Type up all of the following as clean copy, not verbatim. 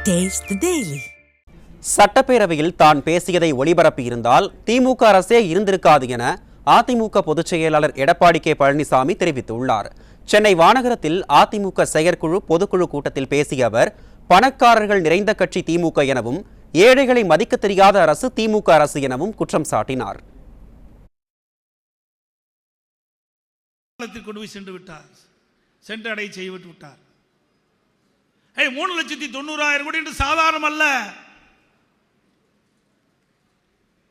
Taste the Daily. சட்டப்பேரவையில் தான் பேசியதை ஒளிபரப்பியிருந்தால் திமுக அரசே இருந்திருக்காது என அதிமுக பொதுச் செயலாளர் எடப்பாடி கே பழனிசாமி தெரிவித்துள்ளார். சென்னை வானகரத்தில் அதிமுக செயற்குழு பொதுக்குழு கூட்டத்தில் பேசிய அவர், பணக்காரர்கள் நிறைந்த கட்சி திமுக எனவும் ஏழைகளை மதிக்க தெரியாத அரசு திமுக அரசு எனவும் குற்றம் சாட்டினார். சென்றடை செய்துவிட்டு விட்டார். 3,90,000 கோடி என்று சாதாரணம் அல்ல.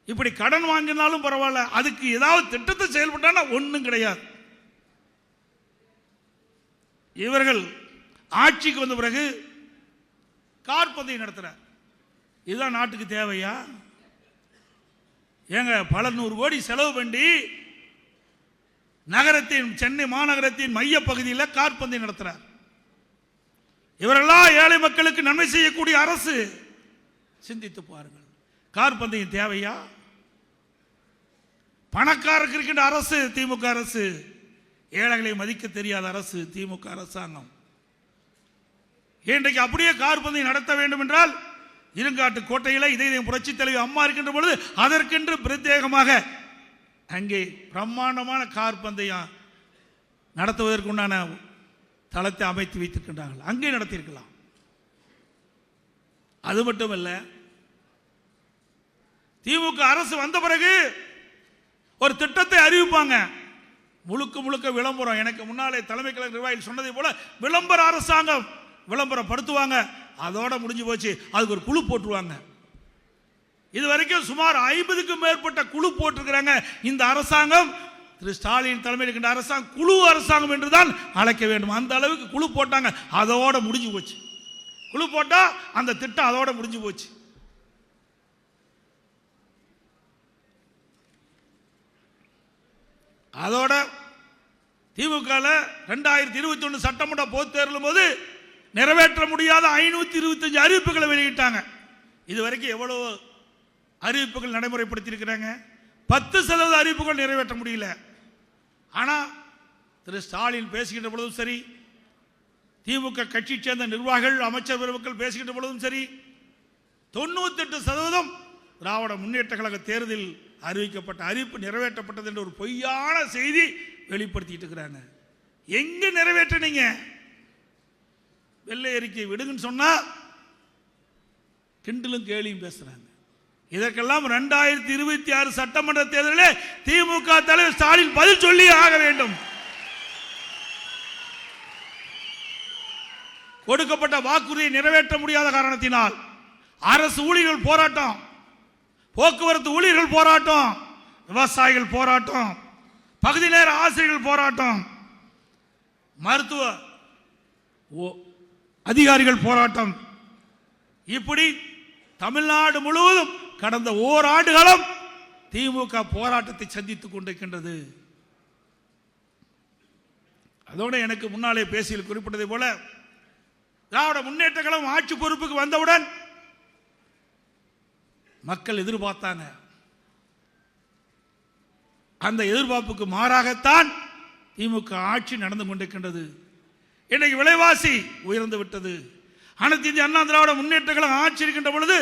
இப்படி கடன் வாங்கினாலும் பரவாயில்ல, அதுக்கு ஏதாவது திட்டத்தை செயல்பட்டா ஒன்றும் கிடையாது. இவர்கள் ஆட்சிக்கு வந்த பிறகு கார் பந்தயம் நடத்துறார். இதுதான் நாட்டுக்கு தேவையா? ஏங்க, பல நூறு கோடி செலவு பண்ணி நகரத்தின் சென்னை மாநகரத்தின் மைய பகுதியில் கார் பந்தயம் நடத்துறார். இவரெல்லாம் ஏழை மக்களுக்கு நன்மை செய்யக்கூடிய அரசு. சிந்தித்து பாருங்கள், கார் பந்தயம் தேவையா? பணக்காரருக்கு இருக்கின்ற அரசு திமுக அரசு, ஏழைகளை மதிக்க தெரியாத அரசு திமுக அரசாங்கம். இன்றைக்கு அப்படியே கார் பந்தயம் நடத்த வேண்டும் என்றால், இருங்காட்டு கோட்டையில் இதய புரட்சி தலைவி அம்மா இருக்கின்ற பொழுது அதற்கென்று பிரத்யேகமாக அங்கே பிரம்மாண்டமான கார் பந்தயம் நடத்துவதற்குண்டான தளத்தை அமைத்து வைத்திருக்கின்றார்கள். அங்கே நடத்தியிருக்கலாம். அது மட்டுமல்ல, திமுக அரசு வந்த பிறகு ஒரு திட்டத்தை அறிவிப்பாங்க, முழுக்க முழுக்க விளம்பரம். எனக்கு முன்னாலே தலைமை கழக நிர்வாகிகள் சொன்னதை போல விளம்பர அரசாங்கம், விளம்பரப்படுத்துவாங்க, அதோட முடிஞ்சு போச்சு. அதுக்கு ஒரு குழு போட்டுருவாங்க. இதுவரைக்கும் சுமார் 50க்கும் மேற்பட்ட குழு போட்டிருக்கிறாங்க. இந்த அரசாங்கம், திரு ஸ்டாலின் தலைமையில் இருக்கின்ற அரசாங்கம் குழு அரசாங்கம் என்றுதான் அழைக்க வேண்டும். அந்த அளவுக்கு குழு போட்டாங்க, அதோட முடிஞ்சு போச்சு. குழு போட்டா அந்த திட்டம் அதோட முடிஞ்சு போச்சு. அதோட திமுக 2021 சட்டமன்ற பொதுத் தேர்தலும் போது நிறைவேற்ற முடியாத 525 அறிவிப்புகளை வெளியிட்டாங்க. இதுவரைக்கும் எவ்வளவு அறிவிப்புகள் நடைமுறைப்படுத்தியிருக்கிறாங்க? 10% அறிவிப்புகள் நிறைவேற்ற முடியல. ஆனால் திரு ஸ்டாலின் பேசுகின்ற பொழுதும் சரி, திமுக கட்சி சேர்ந்த நிர்வாகிகள் அமைச்சர் பெருமக்கள் பேசுகின்ற பொழுதும் சரி, 98% திராவிட முன்னேற்ற கழக தேர்தலில் அறிவிக்கப்பட்ட அறிவிப்பு நிறைவேற்றப்பட்டது என்ற ஒரு பொய்யான செய்தி வெளிப்படுத்திட்டு இருக்கிறாங்க. எங்க நிறைவேற்றினீங்க? வெள்ளை அறிக்கை விடுங்கன்னு சொன்னா கிண்டலும் கேலியும் பேசுறாங்க. இதற்கெல்லாம் 2026 சட்டமன்ற தேர்தலில் திமுக தலைவர் ஸ்டாலின் பதில் சொல்லி ஆக வேண்டும். கொடுக்கப்பட்ட வாக்குறுதியை நிறைவேற்ற முடியாத காரணத்தினால் அரசு ஊழியர்கள் போராட்டம், போக்குவரத்து ஊழியர்கள் போராட்டம், விவசாயிகள் போராட்டம், பகுதி நேர ஆசிரியர்கள் போராட்டம், மருத்துவ அதிகாரிகள் போராட்டம், இப்படி தமிழ்நாடு முழுவதும் கடந்த ஓராண்டு காலம் திமுக போராட்டத்தை சந்தித்துக் கொண்டிருக்கின்றது. அதோடு எனக்கு முன்னாலே பேசியில் குறிப்பிட்டதை போல, திராவிட முன்னேற்ற கழகம் ஆட்சி பொறுப்புக்கு வந்தவுடன் மக்கள் எதிர்பார்த்தாங்க. அந்த எதிர்பார்ப்புக்கு மாறாகத்தான் திமுக ஆட்சி நடந்து கொண்டிருக்கின்றது. இன்றைக்கு விலைவாசி உயர்ந்து விட்டது. அனைத்து இந்திய அண்ணா திராவிட முன்னேற்ற கழகம் ஆட்சி இருக்கின்ற பொழுது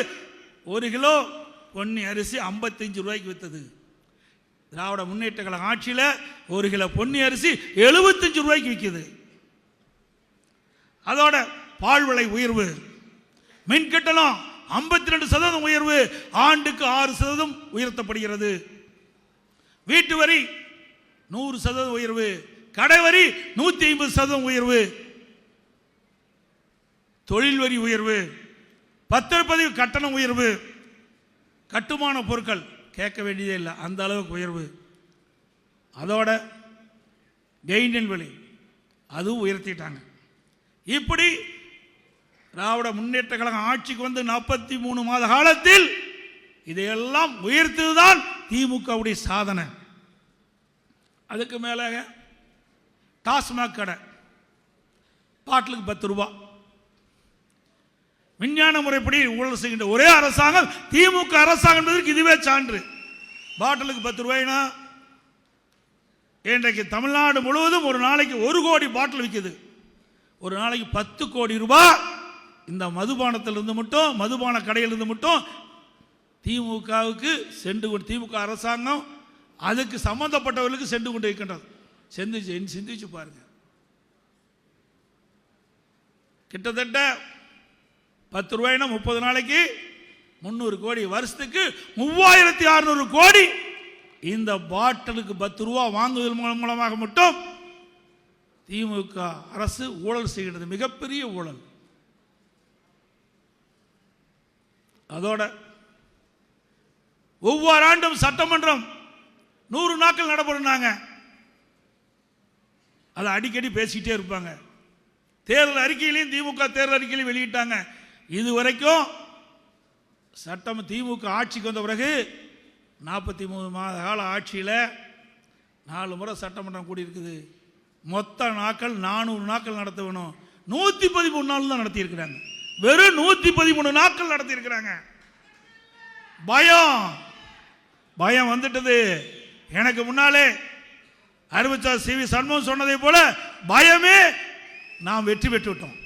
1 கிலோ பொன்னி அரிசி 55 ரூபாய்க்கு வித்தது. திராவிட முன்னேற்ற கழகம் ஆட்சியில் 1 கிலோ பொன்னி அரிசி 75 ரூபாய்க்கு விற்குது. அதோட பால் விலை உயர்வு, மின் கட்டணம் 52% உயர்வு, ஆண்டுக்கு 6% உயர்த்தப்படுகிறது. வீட்டு வரி 100% உயர்வு, கடை வரி 150% உயர்வு, தொழில் வரி உயர்வு, பத்திரப்பதிவு கட்டணம் உயர்வு, கட்டுமான பொருட்கள் கேட்க வேண்டியதே இல்லை, அந்த அளவுக்கு உயர்வு. அதோட கெயினின் விலை அதுவும் உயர்த்திட்டாங்க. இப்படி திராவிட முன்னேற்ற கழகம் ஆட்சிக்கு வந்து 43 மாத காலத்தில் இதையெல்லாம் உயர்த்ததுதான் திமுகவுடைய சாதனை. அதுக்கு மேலே டாஸ்மாக் கடை பாட்டிலுக்கு 10 ரூபாய், விஞ்ஞான முறைப்படி ஊழல் செய்கின்ற ஒரே அரசாங்கம் திமுக அரசாங்கம் என்பதற்கு இதுவே சான்று. பாட்டிலுக்கு 10 ரூபாய்னா இன்றைக்கு தமிழ்நாடு முழுவதும் ஒரு நாளைக்கு 1 கோடி பாட்டில் விற்குது. ஒரு நாளைக்கு 10 கோடி ரூபாய் இந்த மதுபானத்திலிருந்து மட்டும், மதுபான கடையிலிருந்து மட்டும் திமுகவுக்கு சென்று கொண்டு, திமுக அரசாங்கம் அதுக்கு சம்பந்தப்பட்டவர்களுக்கு சென்று கொண்டு இருக்கின்றது. சிந்திச்சு பாருங்க. கிட்டத்தட்ட 10 ரூபாய்னா 30 நாளைக்கு 300 கோடி, வருஷத்துக்கு 3600 கோடி இந்த பாட்டிலுக்கு 10 ரூபா வாங்குவதன் மூலமாக மட்டும் திமுக அரசு ஊழல் செய்கிறது. மிகப்பெரிய ஊழல். அதோட ஒவ்வொரு ஆண்டும் சட்டமன்றம் 100 நாட்கள் நடைபெறுனாங்க. அதை அடிக்கடி பேசிக்கிட்டே இருப்பாங்க. தேர்தல் அறிக்கையிலையும் திமுக தேர்தல் அறிக்கையிலையும் வெளியிட்டாங்க. இதுவரைக்கும் சட்டம் திமுக ஆட்சிக்கு வந்த பிறகு 43 மாத கால ஆட்சியில் 4 முறை சட்டமன்றம் கூடியிருக்குது. மொத்த நாட்கள் 400 நாட்கள் நடத்த வேணும். 113 நாள் தான் நடத்தியிருக்கிறாங்க. வெறும் 113 நாட்கள் நடத்தியிருக்கிறாங்க. பயம் வந்துட்டது. எனக்கு முன்னாலே அறிவிச்சார் சி வி சண்முகம் சொன்னதை போல பயமே நாம் வெற்றி பெற்று விட்டோம்.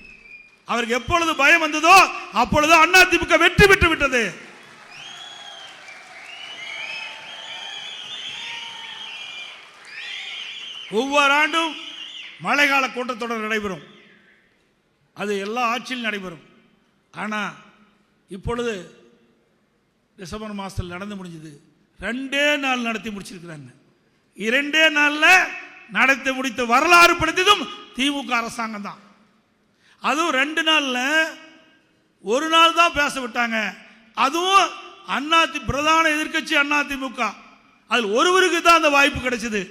அவருக்கு எப்பொழுது பயம் வந்ததோ அப்பொழுது அதிமுக வெற்றி பெற்று விட்டது. ஒவ்வொரு ஆண்டும் மழைக்கால கூட்டத்தொடர் நடைபெறும். அது எல்லா ஆட்சியிலும் நடைபெறும். ஆனால் இப்பொழுது டிசம்பர் மாதத்தில் நடந்து முடிஞ்சது. 2 நாள் நடத்தி முடிச்சிருக்கிறாங்க. 2 நாளில் நடத்தி முடித்த வரலாறு படைத்ததும் திமுக அரசாங்கம் தான். அதுவும் 2 நாளில் 1 நாள் தான் பேச விட்டாங்க. அதுவும் பிரதான எதிர்க்கட்சி அதிமுக. அதில் ஒருவருக்கு தான் அந்த வாய்ப்பு கிடைச்சது.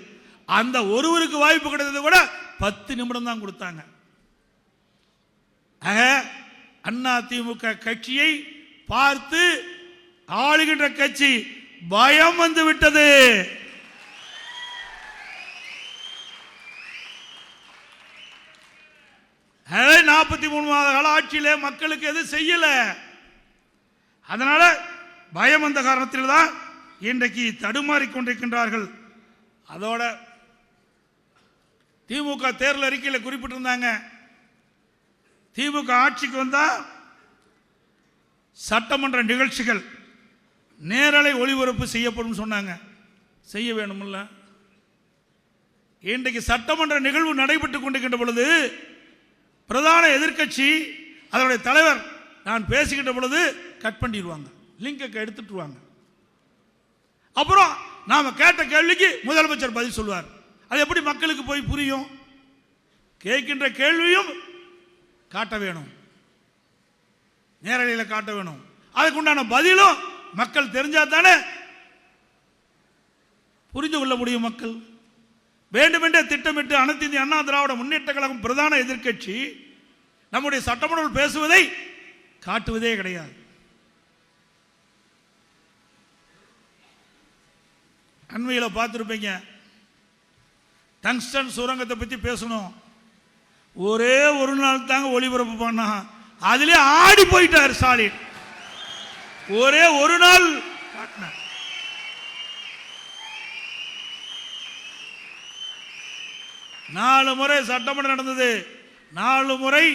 அந்த ஒருவருக்கு வாய்ப்பு கிடைச்சது கூட 10 நிமிடம் தான் கொடுத்தாங்க. அதிமுக கட்சியை பார்த்து ஆளுகின்ற கட்சி பயம் வந்து விட்டது. அதே 43 மாத கால ஆட்சியிலே மக்களுக்கு எது செய்யல. அதனால பயம் வந்த காரணத்தில் தான் இன்றைக்கு தடுமாறி கொண்டிருக்கின்றார்கள். அதோட திமுக தேர்தல் அறிக்கையில் குறிப்பிட்டிருந்தாங்க, திமுக ஆட்சிக்கு வந்தா சட்டமன்ற நிகழ்ச்சிகள் நேரலை ஒளிபரப்பு செய்யப்படும் சொன்னாங்க. செய்ய வேணும்ல. இன்றைக்கு சட்டமன்ற நிகழ்வு நடைபெற்றுக் கொண்டிருக்கின்ற பொழுது பிரதான எதிர்க்கட்சி அதனுடைய தலைவர் நான் பேசுகின்ற பொழுது கட் பண்ணிடுவாங்க, லிங்கை எடுத்துட்டுருவாங்க. அப்புறம் நாம கேட்ட கேள்விக்கு முதலமைச்சர் பதில் சொல்வார். அது எப்படி மக்களுக்கு போய் புரியும்? கேட்கின்ற கேள்வியும் காட்ட வேணும், நேரலையில் காட்ட வேணும். அதுக்குண்டான பதிலும் மக்கள் தெரிஞ்சா தானே புரிந்து கொள்ள முடியும். மக்கள் வேண்டுமென்றே திட்டமிட்டு அனைத்து இந்திய அண்ணா திராவிட முன்னேற்ற கழகம் பிரதான எதிர்க்கட்சி நம்முடைய சட்டமன்ற பேசுவதை காட்டுவதே கிடையாது. அண்மையில் பார்த்துருப்பீங்க, டங்ஸ்டன் சுரங்கத்தை பற்றி பேசணும். ஒரே ஒரு நாள் தாங்க ஒளிபரப்பு பண்ணா, அதிலே ஆடி போயிட்டார் ஸ்டாலின். ஒரே ஒரு நாள் 4 முறை சட்டமன்றம் நடந்தது. 4 முறை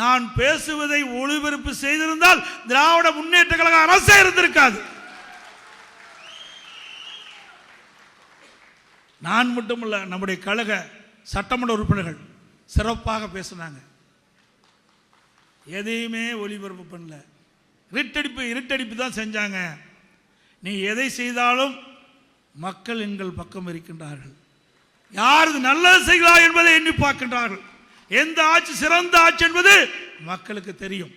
நான் பேசுவதை ஒளிபரப்பு செய்திருந்தால் திராவிட முன்னேற்ற கழக அரசே இருந்திருக்காது. நான் மட்டுமல்ல, நம்முடைய கழக சட்டமன்ற உறுப்பினர்கள் சிறப்பாக பேசினாங்க. எதையுமே ஒளிபரப்பு பண்ணல, இருட்டடிப்பு தான் செஞ்சாங்க. நீ எதை செய்தாலும் மக்கள் எங்கள் பக்கம் இருக்கின்றார்கள். யார் நல்லது செய்கிறார் என்பதை எண்ணி பார்க்கின்றார்கள். எந்த ஆட்சி சிறந்த ஆட்சி என்பது மக்களுக்கு தெரியும்.